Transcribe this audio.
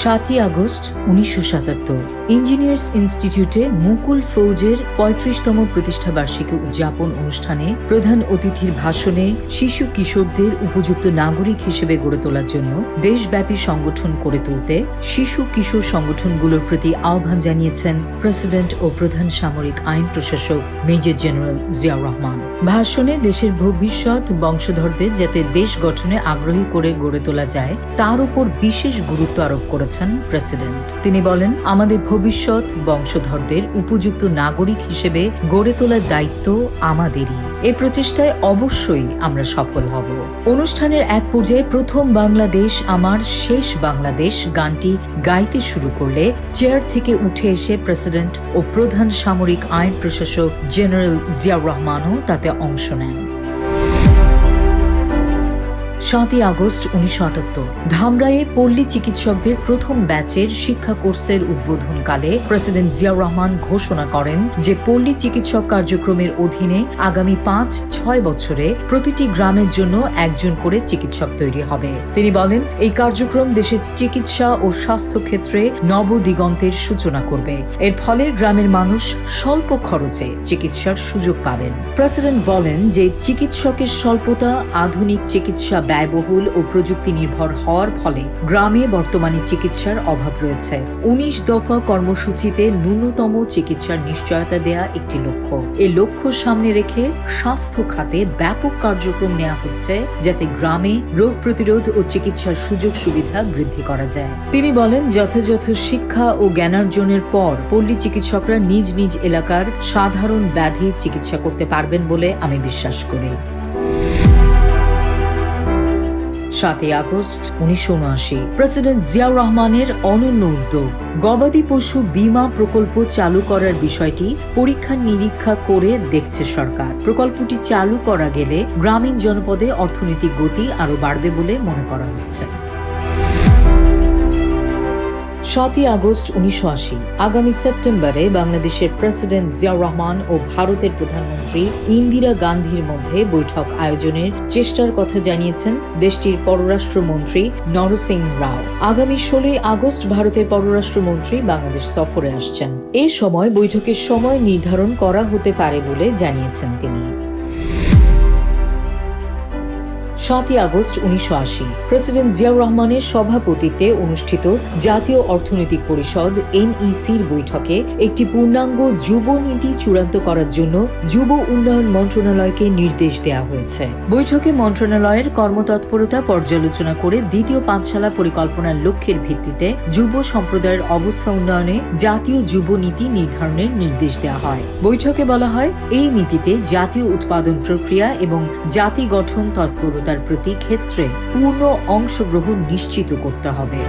7ই August 1977 engineers ইনস্টিটিউটে মুকুল ফৌজের 35তম প্রতিষ্ঠাবার্ষিকী উদযাপন অনুষ্ঠানে প্রধান অতিথির ভাষণে শিশু কিশোরদের উপযুক্ত নাগরিক হিসেবে গড়ে তোলার জন্য দেশব্যাপী সংগঠন করে তুলতে শিশু কিশোর সংগঠনগুলোর প্রতি আহ্বান জানিয়েছেন প্রেসিডেন্ট ও প্রধান সামরিক আইন প্রশাসক মেজর জেনারেল জিয়াউর রহমান। ভাষণে দেশের ভবিষ্যৎ বংশধরদের যাতে দেশ গঠনে আগ্রহী করে গড়ে তোলা যায় তার উপর বিশেষ গুরুত্ব আরোপ করেছেন প্রেসিডেন্ট। তিনি বলেন, আমাদের ভবিষ্যৎ বংশধরদের উপযুক্ত নাগরিক হিসেবে গড়ে তোলার দায়িত্ব আমাদেরই। এই প্রচেষ্টায় অবশ্যই আমরা সফল হব। অনুষ্ঠানের এক পর্যায়ে প্রথম বাংলাদেশ আমার শেষ বাংলাদেশ গানটি গাইতে শুরু করলে চেয়ার থেকে উঠে এসে প্রেসিডেন্ট ও প্রধান সামরিক আইন প্রশাসক জেনারেল জিয়াউর রহমানও তাতে অংশ নেন। 7ই আগস্ট 1978 ধামরাইয়ে পল্লী চিকিৎসকদের প্রথম ব্যাচের শিক্ষা কোর্সের উদ্বোধনকালে প্রেসিডেন্ট জিয়াউর রহমান ঘোষণা করেন যে পল্লী চিকিৎসক কার্যক্রমের অধীনে আগামী 5-6 বছরে প্রতিটি গ্রামের জন্য একজন করে চিকিৎসক তৈরি হবে। তিনি বলেন, এই কার্যক্রম দেশের চিকিৎসা ও স্বাস্থ্য ক্ষেত্রে নবদিগন্তের সূচনা করবে। এর ফলে গ্রামের মানুষ স্বল্প খরচে চিকিৎসার সুযোগ পাবেন। প্রেসিডেন্ট বলেন যে চিকিৎসকের স্বল্পতা, আধুনিক চিকিৎসা ব্যয়বহুল ও প্রযুক্তি নির্ভর হওয়ার ফলে গ্রামে বর্তমানে চিকিৎসার অভাব রয়েছে। 19 দফা কর্মসূচিতে ন্যূনতম চিকিৎসার নিশ্চয়তা দেয়া একটি লক্ষ্য। এই লক্ষ্য সামনে রেখে স্বাস্থ্য খাতে ব্যাপক কার্যক্রম নেওয়া হচ্ছে যাতে গ্রামে রোগ প্রতিরোধ ও চিকিৎসার সুযোগ সুবিধা বৃদ্ধি করা যায়। তিনি বলেন, যথাযথ শিক্ষা ও জ্ঞানার্জনের পর পল্লী চিকিৎসকরা নিজ নিজ এলাকার সাধারণ ব্যাধি চিকিৎসা করতে পারবেন বলে আমি বিশ্বাস করি। 7ই আগস্ট 1979 প্রেসিডেন্ট জিয়াউর রহমানের অনন্য উদ্যোগ গবাদি পশু বীমা প্রকল্প চালু করার বিষয়টি পরীক্ষা নিরীক্ষা করে দেখছে সরকার। প্রকল্পটি চালু করা গেলে গ্রামীণ জনপদে অর্থনৈতিক গতি আরো বাড়বে বলে মনে করা হচ্ছে। 7ই আগস্ট 1980 আগামী সেপ্টেম্বরে বাংলাদেশের প্রেসিডেন্ট জিয়াউর রহমান ও ভারতের প্রধানমন্ত্রী ইন্দিরা গান্ধীর মধ্যে বৈঠক আয়োজনের চেষ্টার কথা জানিয়েছেন দেশটির পররাষ্ট্রমন্ত্রী নরসিংহ রাও। আগামী 16ই আগস্ট ভারতের পররাষ্ট্রমন্ত্রী বাংলাদেশ সফরে আসছেন। এ সময় বৈঠকের সময় নির্ধারণ করা হতে পারে বলে জানিয়েছেন তিনি। 7ই আগস্ট 1980 প্রেসিডেন্ট জিয়াউর রহমানের সভাপতিত্বে অনুষ্ঠিত জাতীয় অর্থনৈতিক পরিষদ NECর বৈঠকে একটি পূর্ণাঙ্গ যুব নীতি চূড়ান্ত করার জন্য যুব উন্নয়ন মন্ত্রণালয়কে নির্দেশ দেওয়া হয়েছে। বৈঠকে মন্ত্রণালয়ের কর্মতৎপরতা পর্যালোচনা করে দ্বিতীয় পাঁচশালা পরিকল্পনার লক্ষ্যের ভিত্তিতে যুব সম্প্রদায়ের অবস্থা উন্নয়নে জাতীয় যুব নীতি নির্ধারণের নির্দেশ দেওয়া হয়। বৈঠকে বলা হয়, এই নীতিতে জাতীয় উৎপাদন প্রক্রিয়া এবং জাতি গঠন তৎপরতা প্রতি ক্ষেত্রে পূর্ণ অংশগ্রহণ নিশ্চিত করতে হবে।